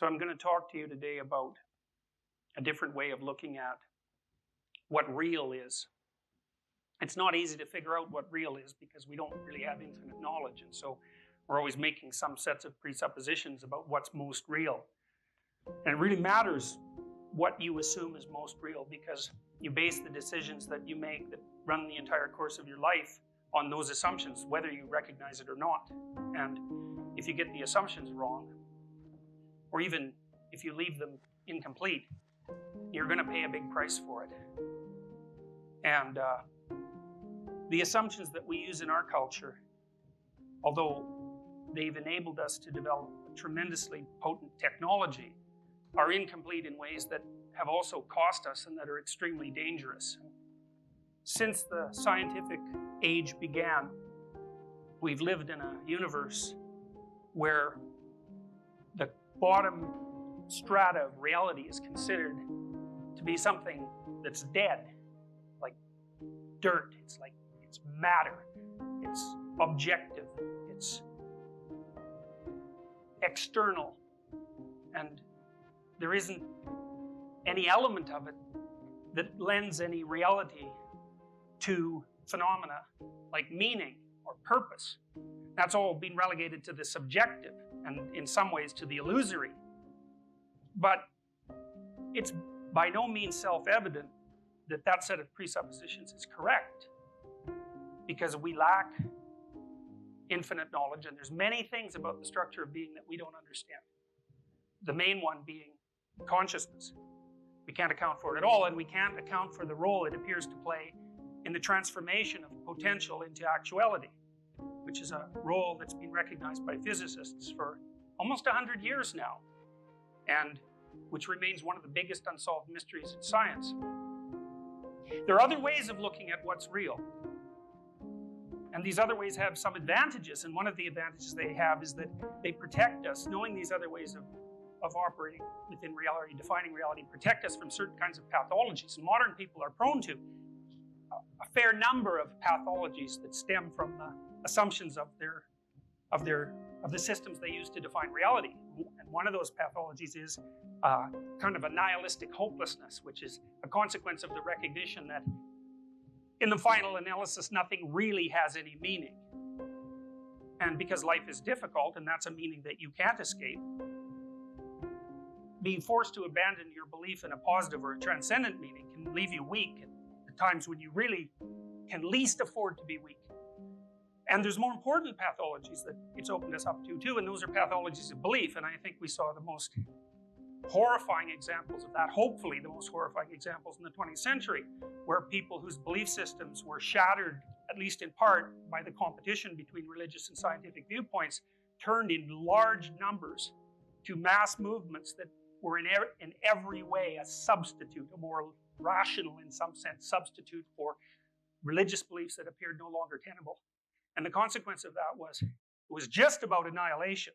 So I'm going to talk to you today about a different way of looking at what real is. It's not easy to figure out what real is because we don't really have infinite knowledge, and so we're always making some sets of presuppositions about what's most real. And it really matters what you assume is most real because you base the decisions that you make that run the entire course of your life on those assumptions, whether you recognize it or not. And if you get the assumptions wrong, or even if you leave them incomplete, you're going to pay a big price for it. And the assumptions that we use in our culture, although they've enabled us to develop a tremendously potent technology, are incomplete in ways that have also cost us and that are extremely dangerous. Since the scientific age began, we've lived in a universe where the bottom strata of reality is considered to be something that's dead, like dirt. It's matter. It's objective. It's external. And there isn't any element of it that lends any reality to phenomena like meaning or purpose. That's all been relegated to the subjective and in some ways to the illusory. But it's by no means self-evident that that set of presuppositions is correct, because we lack infinite knowledge, and there's many things about the structure of being that we don't understand. The main one being consciousness. We can't account for it at all, and we can't account for the role it appears to play in the transformation of potential into actuality, which is a role that's been recognized by physicists for almost 100 years now, and which remains one of the biggest unsolved mysteries in science. There are other ways of looking at what's real, and these other ways have some advantages, and one of the advantages they have is that they protect us. Knowing these other ways of operating within reality, defining reality, protect us from certain kinds of pathologies. And modern people are prone to a fair number of pathologies that stem from the assumptions of the systems they use to define reality. And one of those pathologies is kind of a nihilistic hopelessness, which is a consequence of the recognition that in the final analysis, nothing really has any meaning. And because life is difficult, and that's a meaning that you can't escape, being forced to abandon your belief in a positive or a transcendent meaning can leave you weak at the times when you really can least afford to be weak. And there's more important pathologies that it's opened us up to too, and those are pathologies of belief. And I think we saw the most horrifying examples of that, hopefully the most horrifying examples in the 20th century, where people whose belief systems were shattered, at least in part, by the competition between religious and scientific viewpoints, turned in large numbers to mass movements that were in every way a substitute, a more rational, in some sense, substitute for religious beliefs that appeared no longer tenable. And the consequence of that was, it was just about annihilation,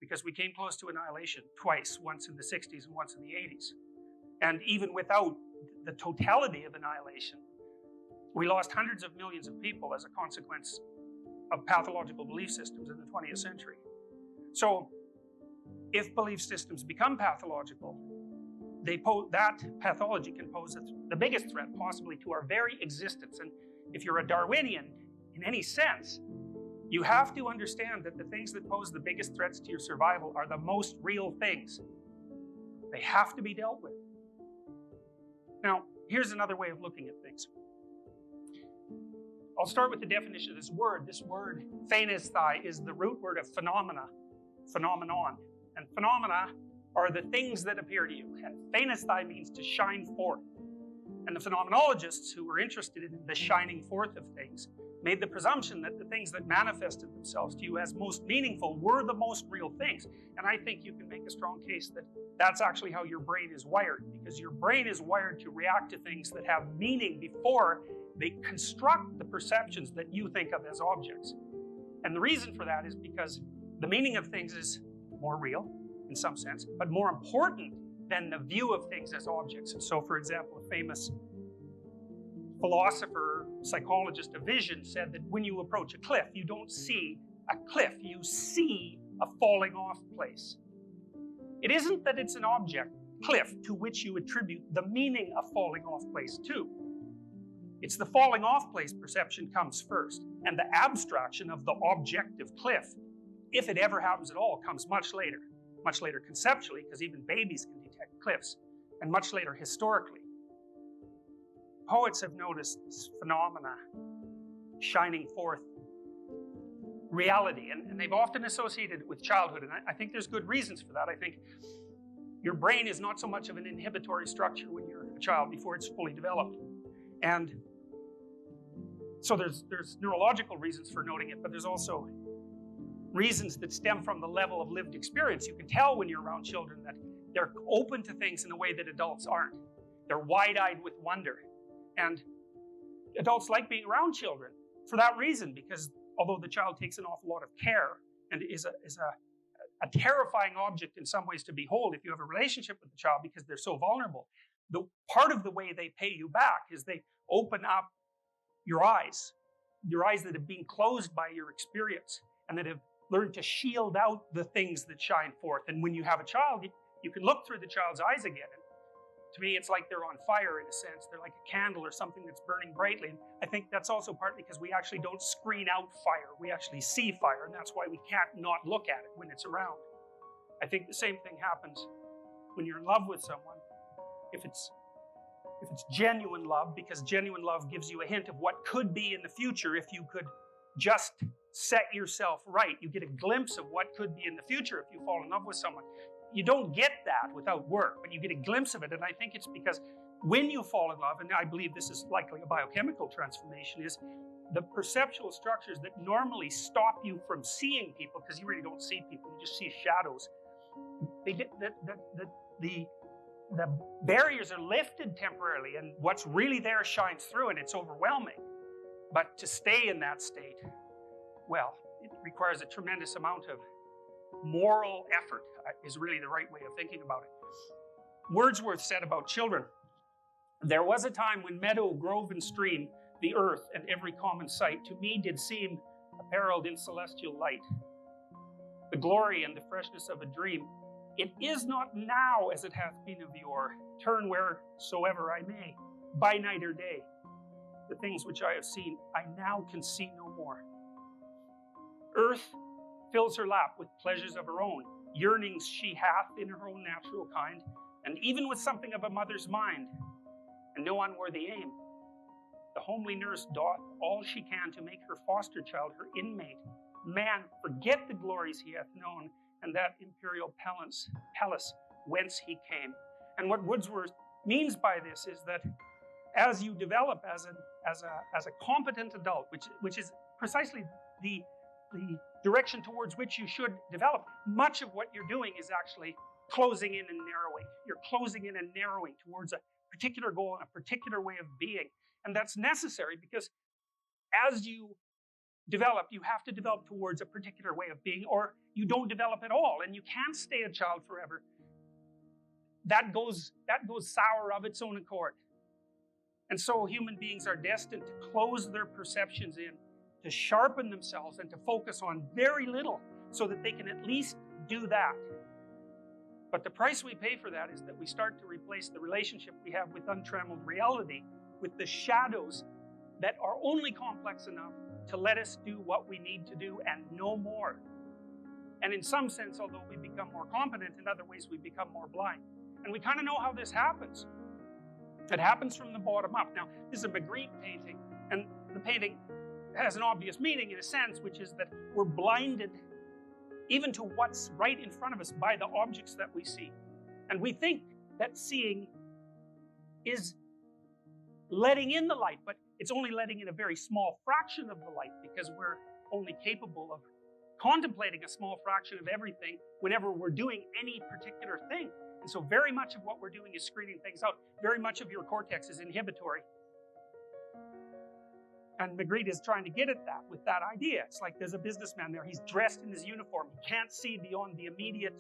because we came close to annihilation twice, once in the 60s and once in the 80s. And even without the totality of annihilation, we lost hundreds of millions of people as a consequence of pathological belief systems in the 20th century. So, if belief systems become pathological, that pathology can pose the biggest threat possibly to our very existence. And if you're a Darwinian, in any sense, you have to understand that the things that pose the biggest threats to your survival are the most real things. They have to be dealt with. Now, here's another way of looking at things. I'll start with the definition of this word. This word, phanesthai, is the root word of phenomenon. And phenomena are the things that appear to you. And phanesthai means to shine forth. And the phenomenologists who were interested in the shining forth of things made the presumption that the things that manifested themselves to you as most meaningful were the most real things. And I think you can make a strong case that that's actually how your brain is wired, because your brain is wired to react to things that have meaning before they construct the perceptions that you think of as objects. And the reason for that is because the meaning of things is more real, in some sense, but more important than the view of things as objects. And so, for example, a famous philosopher, psychologist of vision said that when you approach a cliff, you don't see a cliff, you see a falling off place. It isn't that it's an object, cliff, to which you attribute the meaning of falling off place to. It's the falling off place perception comes first, and the abstraction of the objective cliff, if it ever happens at all, comes much later conceptually, because even babies can detect cliffs, and much later historically. Poets have noticed this phenomena shining forth reality, and they've often associated it with childhood, and I think there's good reasons for that. I think your brain is not so much of an inhibitory structure when you're a child before it's fully developed. And so there's neurological reasons for noting it, but there's also reasons that stem from the level of lived experience. You can tell when you're around children that they're open to things in a way that adults aren't. They're wide-eyed with wonder. And adults like being around children for that reason, because although the child takes an awful lot of care and is a terrifying object in some ways to behold if you have a relationship with the child because they're so vulnerable, the part of the way they pay you back is they open up your eyes that have been closed by your experience and that have learned to shield out the things that shine forth. And when you have a child, you can look through the child's eyes again. And to me, it's like they're on fire in a sense. They're like a candle or something that's burning brightly. And I think that's also partly because we actually don't screen out fire. We actually see fire, and that's why we can't not look at it when it's around. I think the same thing happens when you're in love with someone. If it's genuine love, because genuine love gives you a hint of what could be in the future if you could just set yourself right. You get a glimpse of what could be in the future if you fall in love with someone. You don't get that without work, but you get a glimpse of it, and I think it's because when you fall in love, and I believe this is likely a biochemical transformation, is the perceptual structures that normally stop you from seeing people, because you really don't see people, you just see shadows. The barriers are lifted temporarily, and what's really there shines through, and it's overwhelming. But to stay in that state, well, it requires a tremendous amount of moral effort, is really the right way of thinking about it. Wordsworth said about children, "There was a time when meadow, grove, and stream, the earth, and every common sight, to me did seem apparelled in celestial light. The glory and the freshness of a dream. It is not now as it hath been of yore. Turn wheresoever I may, by night or day. The things which I have seen, I now can see no more. Earth fills her lap with pleasures of her own, yearnings she hath in her own natural kind, and even with something of a mother's mind, and no unworthy aim. The homely nurse doth all she can to make her foster child her inmate. Man, forget the glories he hath known, and that imperial palace whence he came." And what Wordsworth means by this is that as you develop as a competent adult, which is precisely the direction towards which you should develop, much of what you're doing is actually closing in and narrowing. You're closing in and narrowing towards a particular goal and a particular way of being. And that's necessary because as you develop, you have to develop towards a particular way of being, or you don't develop at all, and you can't stay a child forever. That goes sour of its own accord. And so human beings are destined to close their perceptions in, to sharpen themselves and to focus on very little so that they can at least do that. But the price we pay for that is that we start to replace the relationship we have with untrammeled reality with the shadows that are only complex enough to let us do what we need to do and no more. And in some sense, although we become more competent, in other ways we become more blind. And we kind of know how this happens. It happens from the bottom up. Now, this is a Magritte painting, and the painting has an obvious meaning in a sense, which is that we're blinded even to what's right in front of us by the objects that we see. And we think that seeing is letting in the light, but it's only letting in a very small fraction of the light because we're only capable of contemplating a small fraction of everything whenever we're doing any particular thing. And so very much of what we're doing is screening things out. Very much of your cortex is inhibitory. And Magritte is trying to get at that with that idea. It's like there's a businessman there. He's dressed in his uniform. He can't see beyond the immediate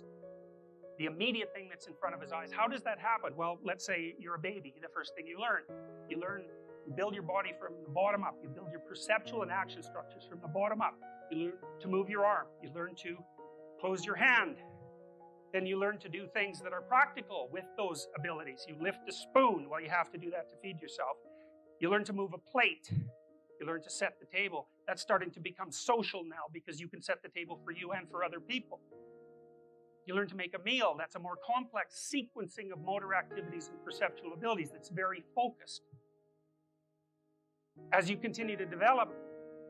thing that's in front of his eyes. How does that happen? Well, let's say you're a baby. The first thing you build your body from the bottom up. You build your perceptual and action structures from the bottom up. You learn to move your arm. You learn to close your hand. then you learn to do things that are practical with those abilities. You lift a spoon, well, you have to do that to feed yourself. You learn to move a plate. You learn to set the table. That's starting to become social now because you can set the table for you and for other people. You learn to make a meal. That's a more complex sequencing of motor activities and perceptual abilities that's very focused. As you continue to develop,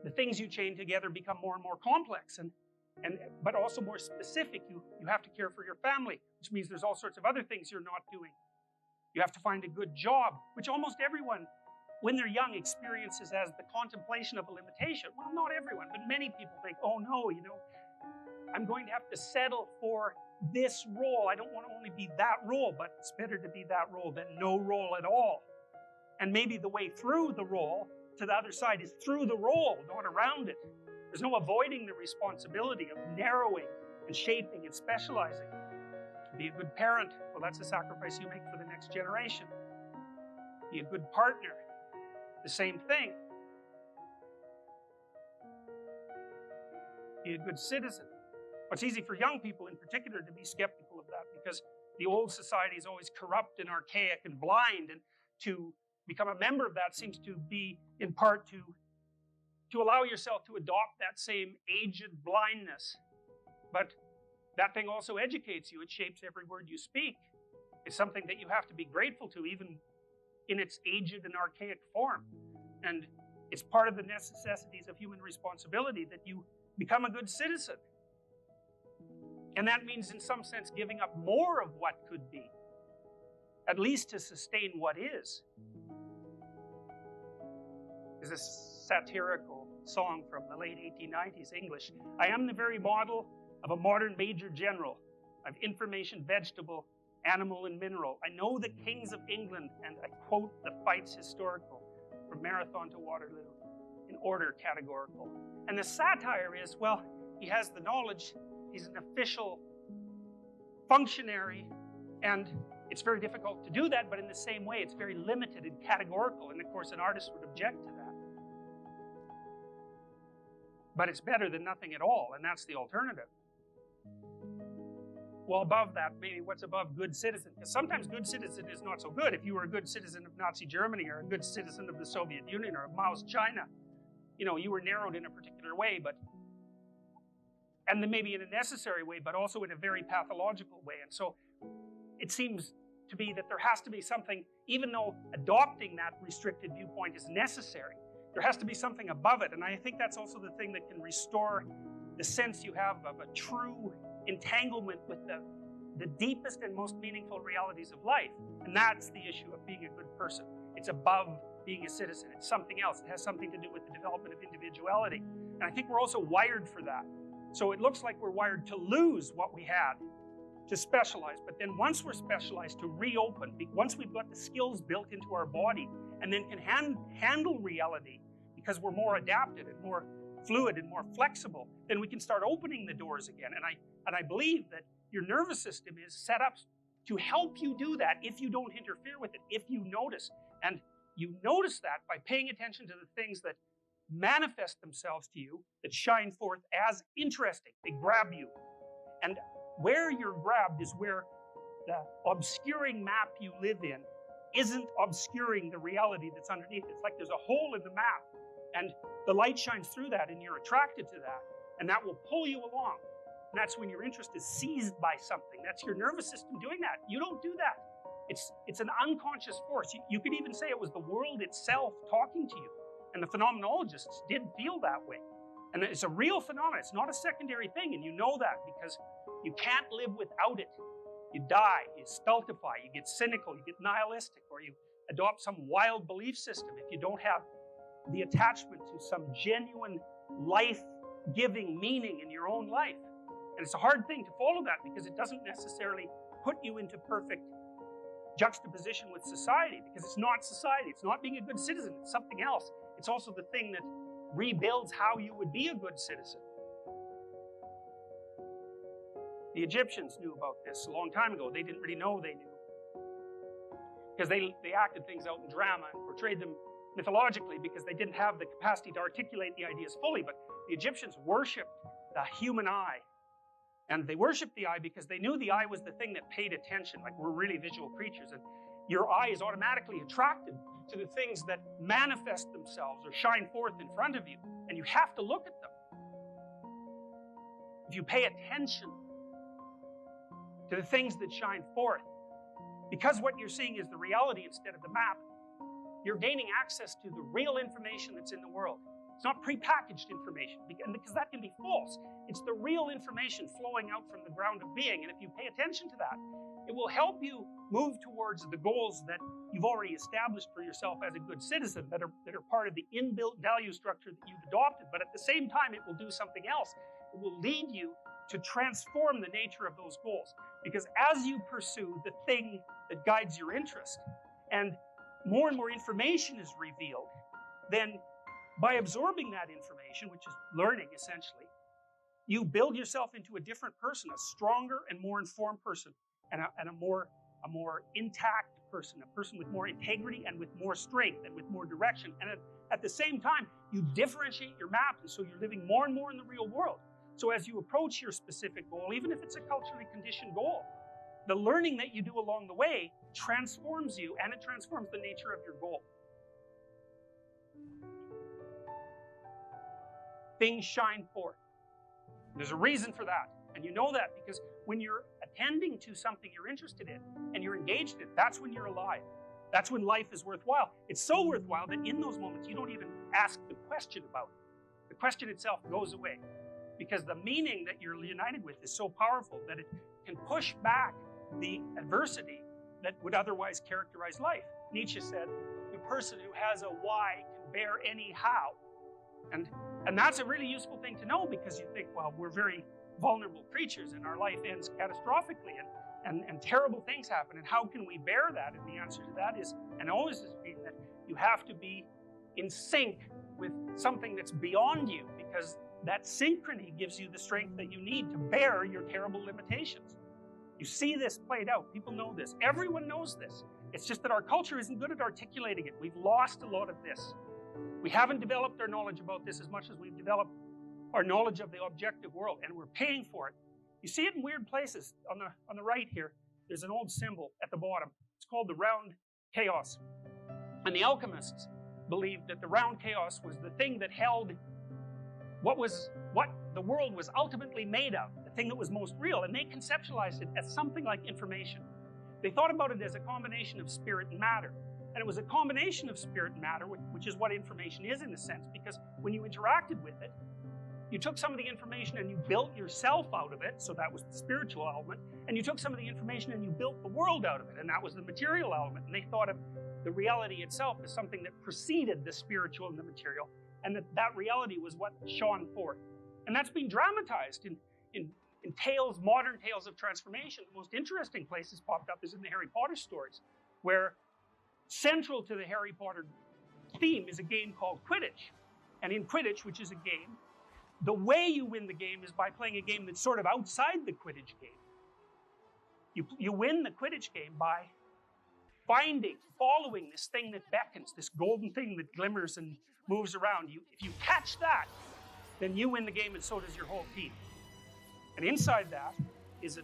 the things you chain together become more and more complex, but also more specific. You have to care for your family, which means there's all sorts of other things you're not doing. You have to find a good job, which almost everyone, when they're young, experiences as the contemplation of a limitation. Well, not everyone, but many people think, oh no, I'm going to have to settle for this role. I don't want to only be that role, but it's better to be that role than no role at all. And maybe the way through the role to the other side is through the role, not around it. There's no avoiding the responsibility of narrowing and shaping and specializing. Be a good parent. Well, that's a sacrifice you make for the next generation. Be a good partner. The same thing. Be a good citizen. It's easy for young people in particular to be skeptical of that because the old society is always corrupt and archaic and blind, and to become a member of that seems to be in part to allow yourself to adopt that same aged blindness. But that thing also educates you. It shapes every word you speak. It's something that you have to be grateful to, even in its aged and archaic form. And it's part of the necessities of human responsibility that you become a good citizen. And that means, in some sense, giving up more of what could be, at least to sustain what is. There's a satirical song from the late 1890s English. I am the very model of a modern major general. I've information, vegetable, animal, and mineral. I know the kings of England, and I quote the fights historical, from Marathon to Waterloo, in order categorical. And the satire is, well, he has the knowledge, he's an official functionary, and it's very difficult to do that, but in the same way, it's very limited and categorical, and of course an artist would object to that. But it's better than nothing at all, and that's the alternative. Well, above that, maybe what's above good citizen? Because sometimes good citizen is not so good. If you were a good citizen of Nazi Germany or a good citizen of the Soviet Union or of Mao's China, you were narrowed in a particular way, and then maybe in a necessary way, but also in a very pathological way. And so it seems to be that there has to be something, even though adopting that restricted viewpoint is necessary, there has to be something above it. And I think that's also the thing that can restore the sense you have of a true entanglement with the deepest and most meaningful realities of life. And that's the issue of being a good person. It's above being a citizen. It's something else. It has something to do with the development of individuality. And I think we're also wired for that. So it looks like we're wired to lose what we had, to specialize. But then once we're specialized, to reopen. Once we've got the skills built into our body and then can handle reality because we're more adapted and more fluid and more flexible, then we can start opening the doors again. And I believe that your nervous system is set up to help you do that if you don't interfere with it, if you notice. And you notice that by paying attention to the things that manifest themselves to you, that shine forth as interesting. They grab you. And where you're grabbed is where the obscuring map you live in isn't obscuring the reality that's underneath. It's like there's a hole in the map, and the light shines through that, and you're attracted to that, and that will pull you along. And that's when your interest is seized by something. That's your nervous system doing that. You don't do that. It's an unconscious force. You could even say it was the world itself talking to you. And the phenomenologists did feel that way. And it's a real phenomenon. It's not a secondary thing, and you know that because you can't live without it. You die, you stultify, you get cynical, you get nihilistic, or you adopt some wild belief system if you don't have the attachment to some genuine life-giving meaning in your own life. And it's a hard thing to follow that because it doesn't necessarily put you into perfect juxtaposition with society, because it's not society. It's not being a good citizen. It's something else. It's also the thing that rebuilds how you would be a good citizen. The Egyptians knew about this a long time ago. They didn't really know they knew, because they acted things out in drama and portrayed them mythologically because they didn't have the capacity to articulate the ideas fully. But the Egyptians worshipped the human eye. And they worshiped the eye because they knew the eye was the thing that paid attention. Like, we're really visual creatures, and your eye is automatically attracted to the things that manifest themselves or shine forth in front of you, and you have to look at them. If you pay attention to the things that shine forth, because what you're seeing is the reality instead of the map, you're gaining access to the real information that's in the world. It's not prepackaged information, because that can be false. It's the real information flowing out from the ground of being, and if you pay attention to that, it will help you move towards the goals that you've already established for yourself as a good citizen, that are part of the inbuilt value structure that you've adopted. But at the same time, it will do something else. It will lead you to transform the nature of those goals. Because as you pursue the thing that guides your interest, and more information is revealed, then by absorbing that information, which is learning essentially, you build yourself into a different person, a stronger and more informed person, and a more intact person, a person with more integrity and with more strength and with more direction. And at the same time, you differentiate your map, and so you're living more and more in the real world. So as you approach your specific goal, even if it's a culturally conditioned goal, the learning that you do along the way transforms you, and it transforms the nature of your goal. Things shine forth. There's a reason for that. And you know that because when you're attending to something you're interested in and you're engaged in it, that's when you're alive. That's when life is worthwhile. It's so worthwhile that in those moments you don't even ask the question about it. The question itself goes away because the meaning that you're united with is so powerful that it can push back the adversity that would otherwise characterize life. Nietzsche said, the person who has a why can bear any how. And that's a really useful thing to know, because you think, well, we're very vulnerable creatures and our life ends catastrophically and terrible things happen, and how can we bear that? And the answer to that is, and always has been, that you have to be in sync with something that's beyond you, because that synchrony gives you the strength that you need to bear your terrible limitations. You see this played out. People know this. Everyone knows this. It's just that our culture isn't good at articulating it. We've lost a lot of this. We haven't developed our knowledge about this as much as we've developed our knowledge of the objective world, and we're paying for it. You see it in weird places. On the right here, there's an old symbol at the bottom. It's called the round chaos. And the alchemists believed that the round chaos was the thing that held what the world was ultimately made of, the thing that was most real, and they conceptualized it as something like information. They thought about it as a combination of spirit and matter. And it was a combination of spirit and matter, which is what information is in a sense, because when you interacted with it, you took some of the information and you built yourself out of it, so that was the spiritual element, and you took some of the information and you built the world out of it, and that was the material element. And they thought of the reality itself as something that preceded the spiritual and the material, and that reality was what shone forth. And that's been dramatized in tales, modern tales of transformation. The most interesting places popped up is in the Harry Potter stories, where central to the Harry Potter theme is a game called Quidditch. And in Quidditch, which is a game, the way you win the game is by playing a game that's sort of outside the Quidditch game. You win the Quidditch game by following this thing that beckons, this golden thing that glimmers and moves around. If you catch that, then you win the game, and so does your whole team. And inside that is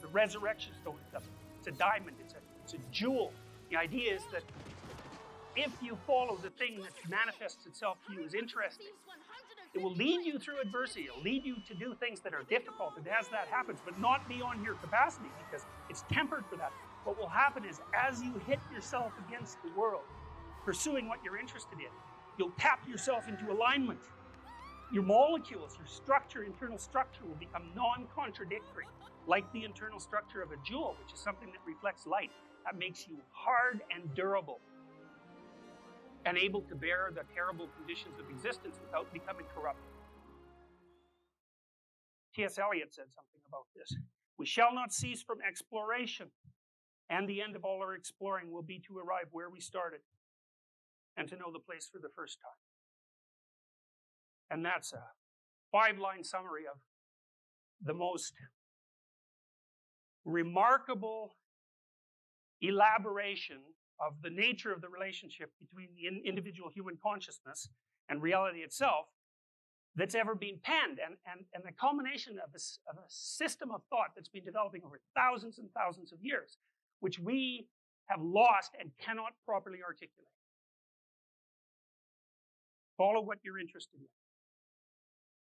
the resurrection stone. It's a diamond. It's a jewel. The idea is that if you follow the thing that manifests itself to you as interesting, it will lead you through adversity. It will lead you to do things that are difficult, and as that happens, but not beyond your capacity, because it's tempered for that. What will happen is, as you hit yourself against the world, pursuing what you're interested in, you'll tap yourself into alignment. Your molecules, your structure, internal structure, will become non-contradictory, like the internal structure of a jewel, which is something that reflects light. That makes you hard and durable, and able to bear the terrible conditions of existence without becoming corrupt. T.S. Eliot said something about this. We shall not cease from exploration, and the end of all our exploring will be to arrive where we started and to know the place for the first time. And that's a 5-line summary of the most remarkable elaboration of the nature of the relationship between the individual human consciousness and reality itself that's ever been penned, and the culmination of a system of thought that's been developing over thousands and thousands of years, which we have lost and cannot properly articulate. Follow what you're interested in.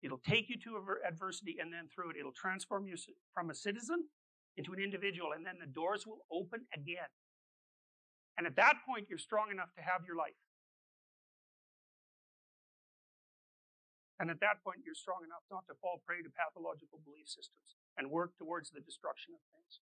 It'll take you to adversity, and then through it, it'll transform you from a citizen into an individual, and then the doors will open again. And at that point, you're strong enough to have your life. And at that point, you're strong enough not to fall prey to pathological belief systems and work towards the destruction of things.